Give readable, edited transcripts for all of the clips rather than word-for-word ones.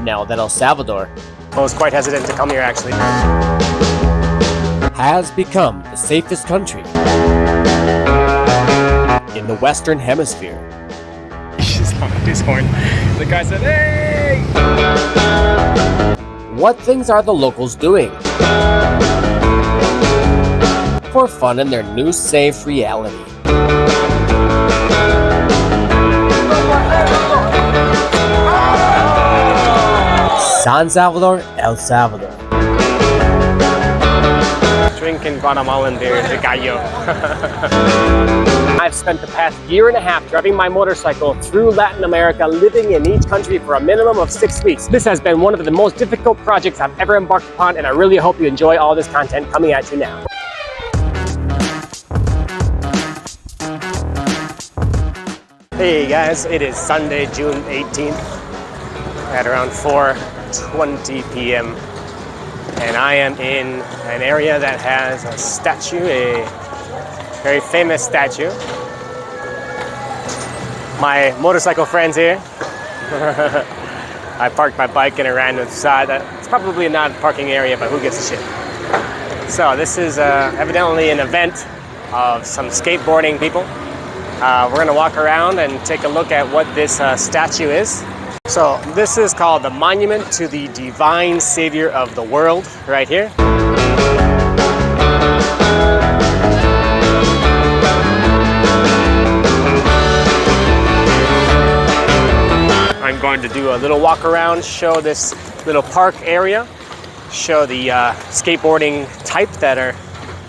now that El Salvador I was quite hesitant to come here actually. has become the safest country in the Western Hemisphere. He's on his horn. The guy said, "Hey!" What things are the locals doing for fun in their new safe reality? San Salvador, El Salvador. Drinking Guatemalan beer, the gallo. I've spent the past year and a half driving my motorcycle through Latin America, living in each country for a minimum of 6 weeks. This has been one of the most difficult projects I've ever embarked upon, and I really hope you enjoy all this content coming at you now. Hey guys, it is Sunday, June 18th at around 4:20 p.m. and I am in an area that has a statue, a very famous statue. My motorcycle friends here. I parked my bike in a random side. It's probably not a parking area, but who gives a shit? So this is evidently an event of some skateboarding people. We're gonna walk around and take a look at what this statue is. So this is called the Monument to the Divine Savior of the World, right here. I'm going to do a little walk around, show this little park area, show the skateboarding type that are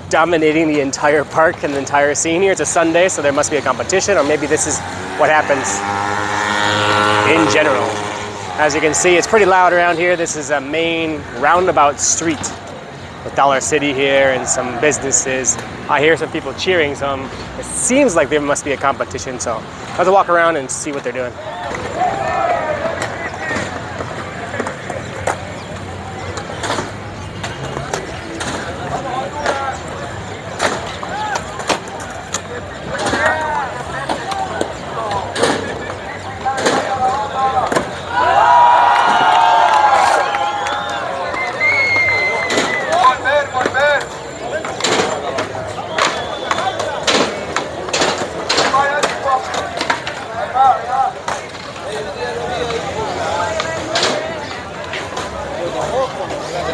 dominating the entire park and the entire scene here. It's a Sunday, so there must be a competition, or maybe this is what happens in general. As you can see, it's pretty loud around here. This is a main roundabout street with Dollar City here and some businesses. I hear some people cheering, it seems like there must be a competition, so let's walk around and see what they're doing.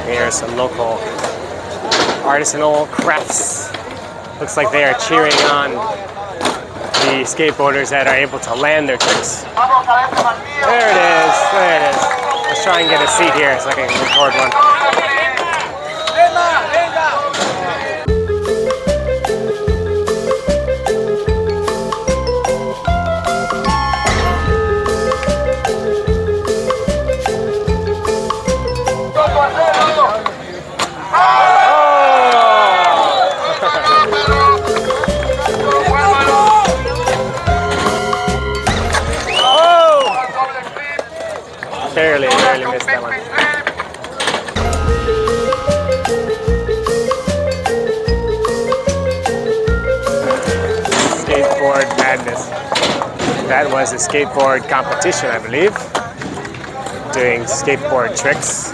Here's some local artisanal crafts. Looks like they are cheering on the skateboarders that are able to land their tricks. There it is, there it is. Let's try and get a seat here so I can record one. Barely missed that one. Skateboard madness. That was a skateboard competition, I believe. Doing skateboard tricks.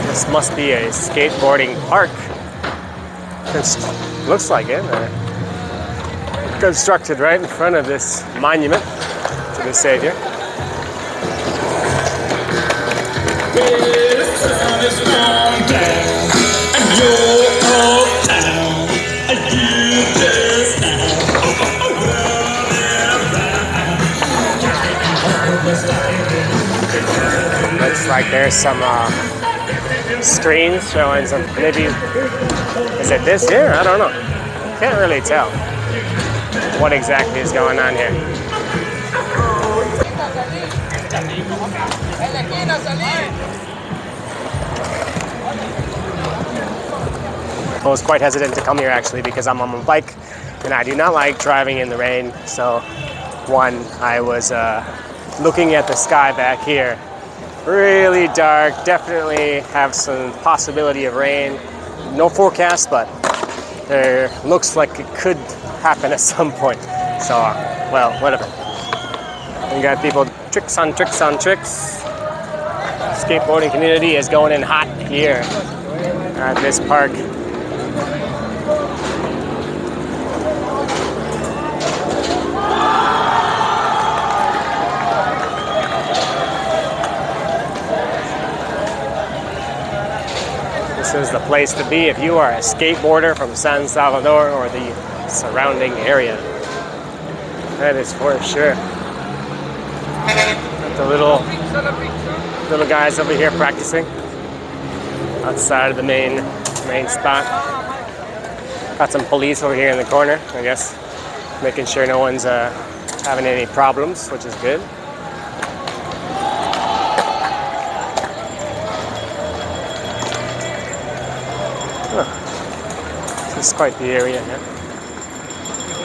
This must be a skateboarding park. It looks like it. Constructed right in front of this monument to the Savior. Looks like there's some screens showing some, maybe, is it this here? I don't know. Can't really tell what exactly is going on here. I was quite hesitant to come here actually because I'm on my bike and I do not like driving in the rain. So one, I was looking at the sky back here. Really dark, definitely have some possibility of rain. no forecast, but there looks like it could happen at some point. So, well, whatever. We got people tricks on tricks on tricks. Skateboarding community is going in hot here at this park. This is the place to be if you are a skateboarder from San Salvador or the surrounding area. That is for sure. The little guys over here practicing outside of the main spot. Got some police over here in the corner, I guess, making sure no one's having any problems, which is good. This is quite the area here.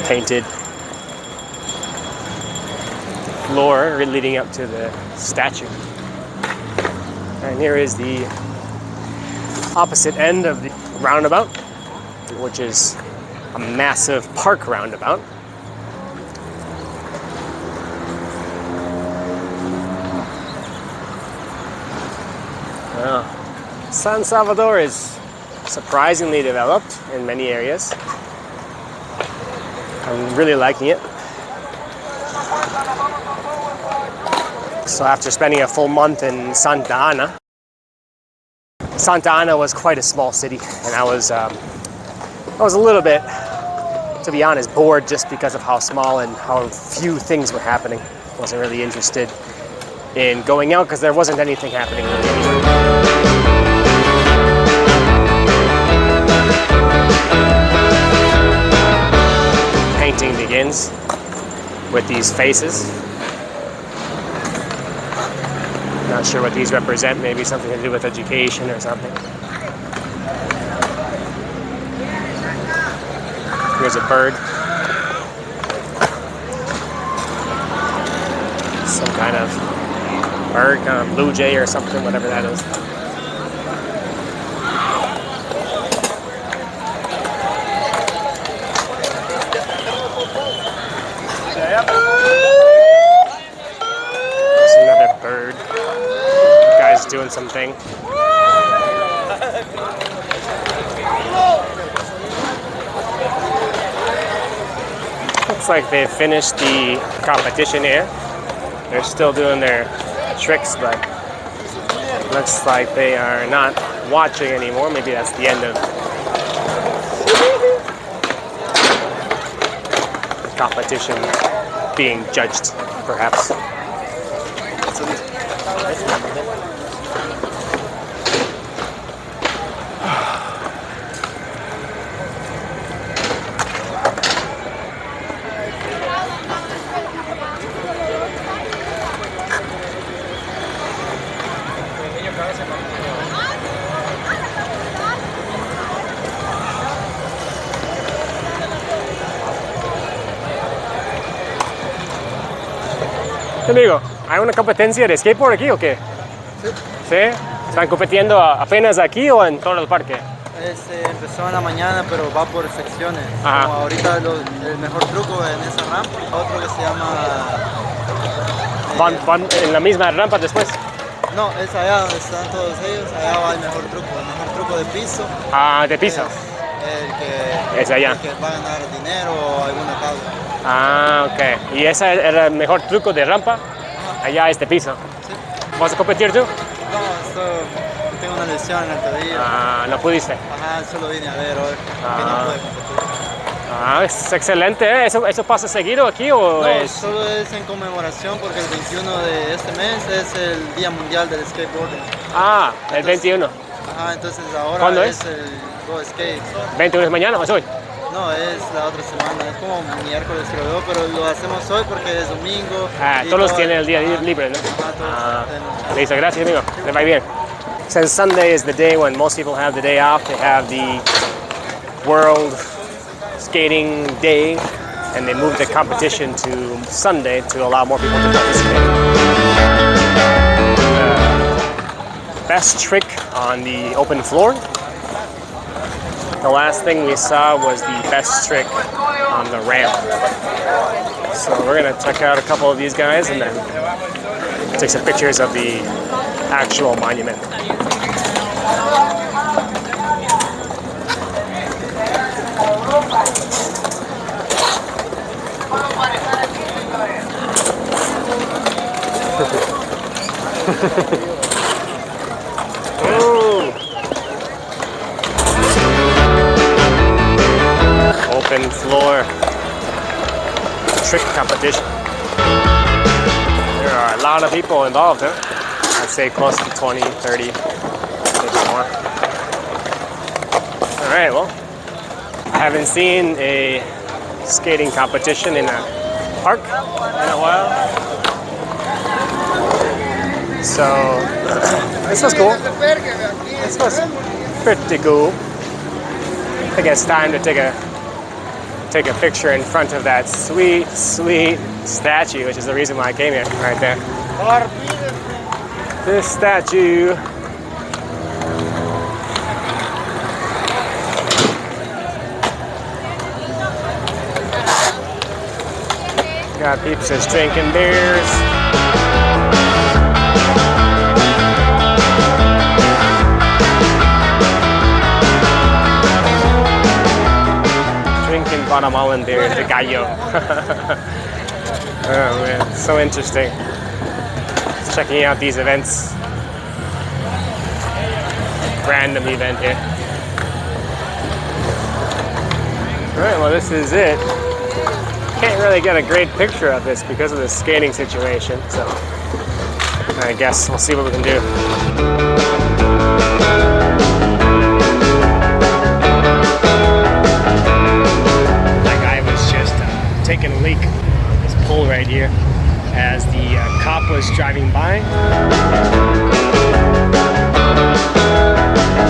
Painted floor leading up to the statue. And here is the opposite end of the roundabout, which is a massive park roundabout. Well, San Salvador is surprisingly developed in many areas. I'm really liking it. So after spending a full month in Santa Ana was quite a small city, and I was a little bit, to be honest, bored just because of how small and how few things were happening. Wasn't really interested in going out because there wasn't anything happening really anywhere. Painting begins with these faces. Not sure what these represent, maybe something to do with education or something. Here's a bird. Some kind of bird, kind of blue jay or something, whatever that is. There's another bird. The guy's doing something. Looks like they've finished the competition here. They're still doing their tricks, but looks like they are not watching anymore. Maybe that's the end of the competition being judged, perhaps. Amigo, ¿hay una competencia de skateboard aquí o qué? Sí. ¿Sí? ¿Están compitiendo apenas aquí o en todo el parque? Empezó en la mañana, pero va por secciones. Ajá. Como ahorita el mejor truco en esa rampa, otro que se llama... ¿Van en la misma rampa después? No, es allá donde están todos ellos, allá va el mejor truco de piso. Ah, de piso. Es allá. El que va a ganar dinero o alguna causa. Ah, ok. ¿Y ese era el mejor truco de rampa? Ajá. Allá este piso. Sí. ¿Vas a competir tú? No, tengo una lesión en el tobillo. Ah, no pudiste. Ajá, solo vine a ver hoy, que no pude competir. Ah, es excelente, ¿eh? ¿Eso pasa seguido aquí o No, es...? solo es en conmemoración porque el 21 de este mes es el Día Mundial del Skateboarding. Ah, el 21. Ajá, entonces ahora ¿Cuándo es el Go Skate. 21 es mañana o es hoy. No, es la otra semana, es como miércoles creo yo, pero lo hacemos hoy porque es domingo. Ah, y todos todo- tienen el día ajá, libre, ¿no? Ajá, todos Ah, tenemos. listo, gracias amigo, le va bien. Since Sunday is the day when most people have the day off, they have the World Skating Day, and they moved the competition to Sunday to allow more people to participate. The best trick on the open floor The last thing we saw was the best trick on the ramp. So we're gonna check out a couple of these guys and then take some pictures of the actual monument. Open floor trick competition. There are a lot of people involved, huh? I'd say close to 20, 30, maybe more. All right, well, I haven't seen a skating competition in a park in a while. So this was cool. This was pretty cool. I think it's time to take a picture in front of that sweet, sweet statue, which is the reason why I came here, right there. This statue. Got peeps just drinking beers. Guatemalan beer, the gallo. Oh man, so interesting. Just checking out these events. Random event here. Alright, well this is it. Can't really get a great picture of this because of the skating situation, so I guess we'll see what we can do. Taking a leak on this pole right here as the cop was driving by. You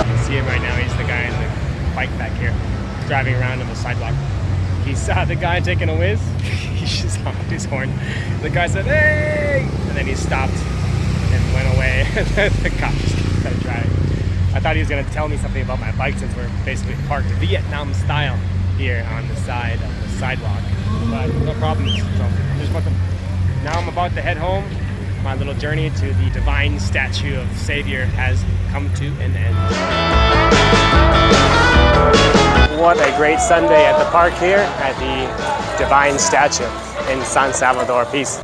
can see him right now. He's the guy in the bike back here driving around on the sidewalk. He saw the guy taking a whiz. He just honked his horn. The guy said, "Hey!" And then he stopped and went away. The cop just kept driving. I thought he was going to tell me something about my bike since we're basically parked Vietnam style here on the side of the sidewalk. But no problems. So now I'm about to head home. My little journey to the divine statue of Savior has come to an end. What a great Sunday at the park here at the divine statue in San Salvador. Peace.